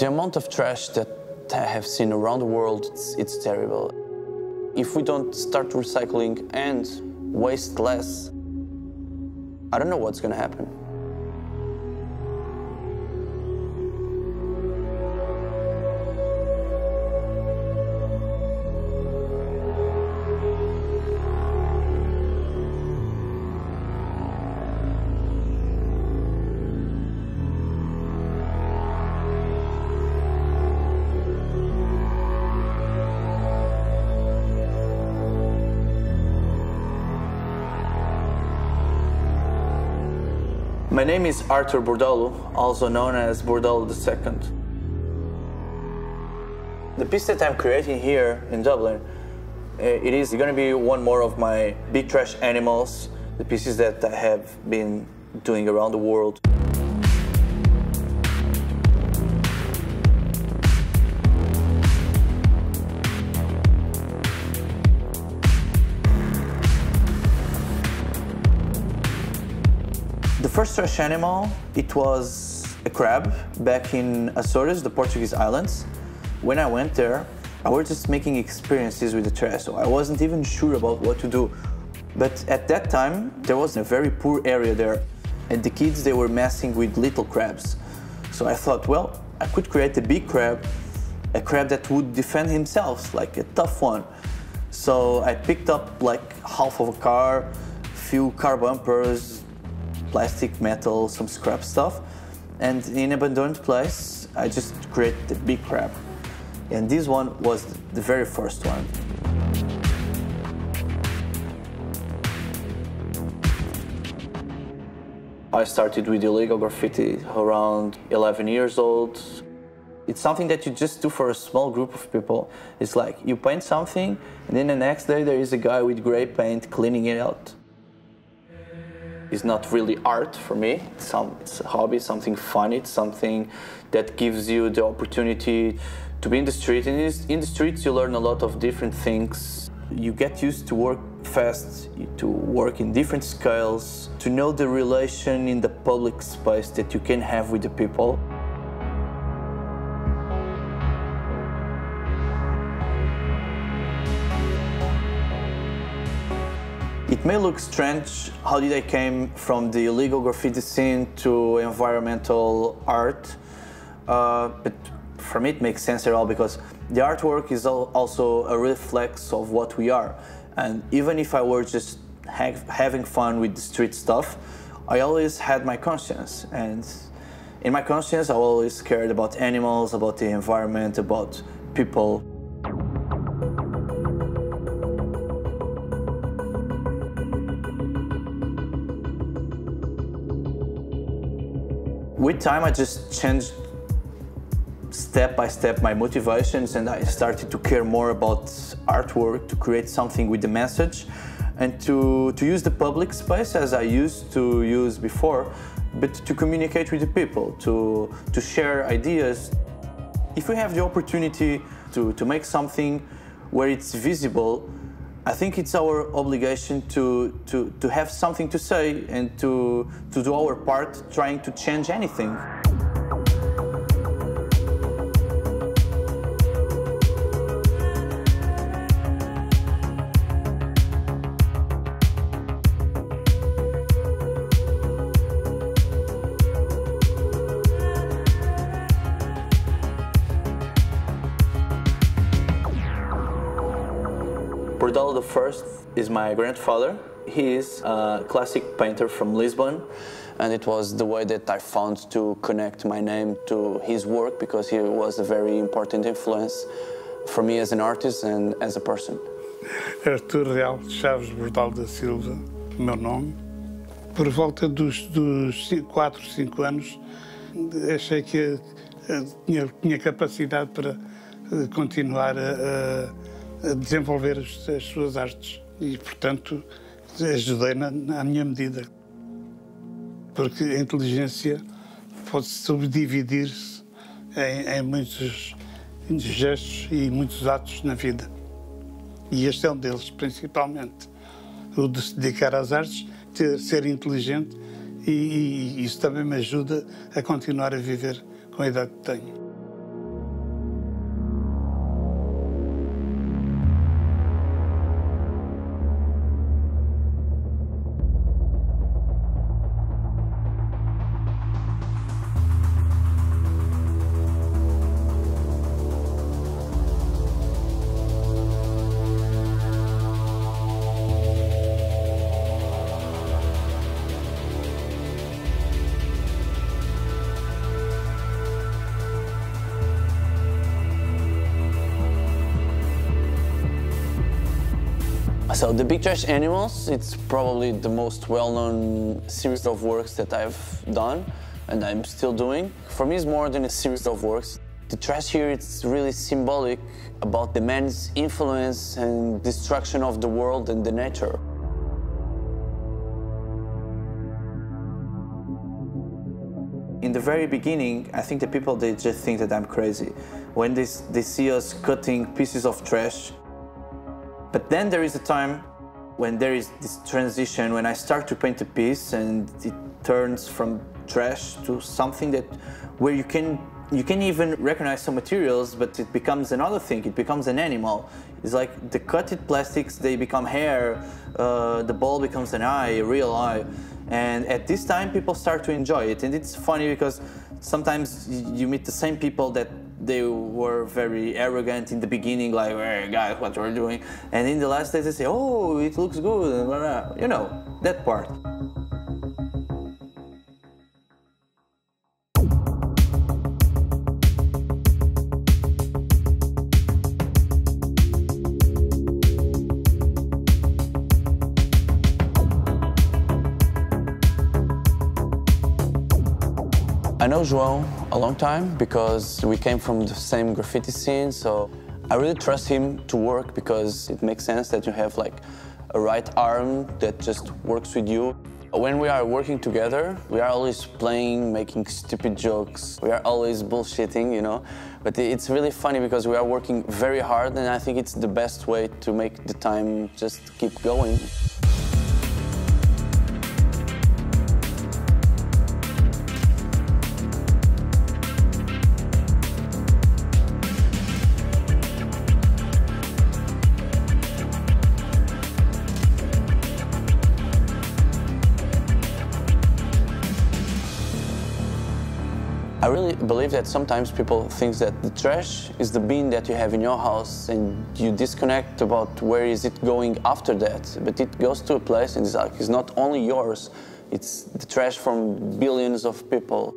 The amount of trash that I have seen around the world, it's terrible. If we don't start recycling and waste less, I don't know what's going to happen. My name is Artur Bordalo, also known as Bordalo II. The piece that I'm creating here in Dublin, it is going to be one more of my big trash animals, the pieces that I have been doing around the world. The first trash animal, it was a crab back in Azores, the Portuguese islands. When I went there, I was just making experiences with the trash, so I wasn't even sure about what to do. But at that time, there was a very poor area there, and the kids, they were messing with little crabs. So I thought, well, I could create a big crab, a crab that would defend himself, like a tough one. So I picked up like half of a car, a few car bumpers, plastic, metal, some scrap stuff, and in an abandoned place, I just created the big crab. And this one was the very first one. I started with illegal graffiti around 11 years old. It's something that you just do for a small group of people. It's like you paint something, and then the next day there is a guy with gray paint cleaning it out. It's not really art for me. It's a hobby, something fun. It's something that gives you the opportunity to be in the street. And in the streets, you learn a lot of different things. You get used to work fast, to work in different scales, to know the relation in the public space that you can have with the people. It may look strange how did I came from the illegal graffiti scene to environmental art, but for me it makes sense at all because the artwork is also a reflex of what we are. And even if I were just having fun with the street stuff, I always had my conscience. And in my conscience, I always cared about animals, about the environment, about people. With time, I just changed step by step my motivations, and I started to care more about artwork, to create something with the message, and to use the public space as I used to use before, but to communicate with the people, to share ideas. If we have the opportunity to make something where it's visible, I think it's our obligation to have something to say and to do our part trying to change anything. Bordalo I is my grandfather. He is a classic painter from Lisbon, and it was the way that I found to connect my name to his work because he was a very important influence for me as an artist and as a person. Artur Bordalo da Silva, meu nome. Por volta dos 4, 5 anos, achei que tinha capacidade para continuar a desenvolver as suas artes e, portanto, ajudei na minha medida. Porque a inteligência pode subdividir-se em muitos gestos e muitos atos na vida. E este é um deles, principalmente. O de se dedicar às artes, ser inteligente, e isso também me ajuda a continuar a viver com a idade que tenho. So the Big Trash Animals, it's probably the most well-known series of works that I've done and I'm still doing. For me, it's more than a series of works. The trash here, it's really symbolic about the man's influence and destruction of the world and the nature. In the very beginning, I think the people, they just think that I'm crazy when they see us cutting pieces of trash. But then there is a time when there is this transition, when I start to paint a piece and it turns from trash to something that where you can even recognize some materials, but it becomes another thing. It becomes an animal. It's like the cutted plastics, they become hair, the ball becomes an eye, a real eye. And at this time, people start to enjoy it. And it's funny because sometimes you meet the same people that they were very arrogant in the beginning, like, hey, guys, what we're doing. And in the last days, they say, oh, it looks good, and blah, blah. You know, that part. I know João a long time because we came from the same graffiti scene, so I really trust him to work because it makes sense that you have like a right arm that just works with you. When we are working together, we are always playing, making stupid jokes. We are always bullshitting, you know. But it's really funny because we are working very hard, and I think it's the best way to make the time just keep going. I really believe that sometimes people think that the trash is the bin that you have in your house and you disconnect about where is it going after that. But it goes to a place and it's not only yours, it's the trash from billions of people.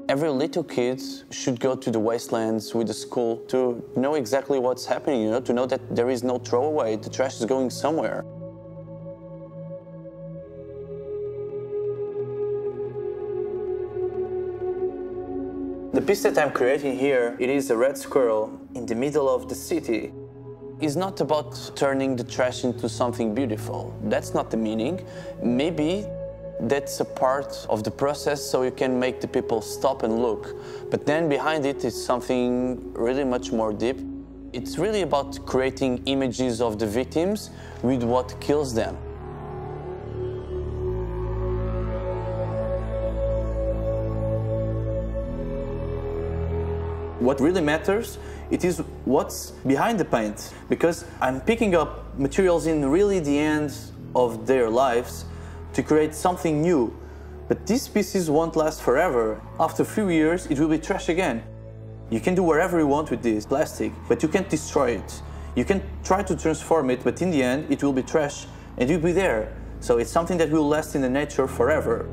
Every little kid should go to the wastelands with the school to know exactly what's happening, you know, to know that there is no throwaway, the trash is going somewhere. The piece that I'm creating here, it is a red squirrel in the middle of the city. It's not about turning the trash into something beautiful. That's not the meaning. Maybe that's a part of the process so you can make the people stop and look. But then behind it is something really much more deep. It's really about creating images of the victims with what kills them. What really matters, it is what's behind the paint, because I'm picking up materials in really the end of their lives to create something new. But these pieces won't last forever. After a few years, it will be trash again. You can do whatever you want with this plastic, but you can't destroy it. You can try to transform it, but in the end, it will be trash and it will be there. So it's something that will last in the nature forever.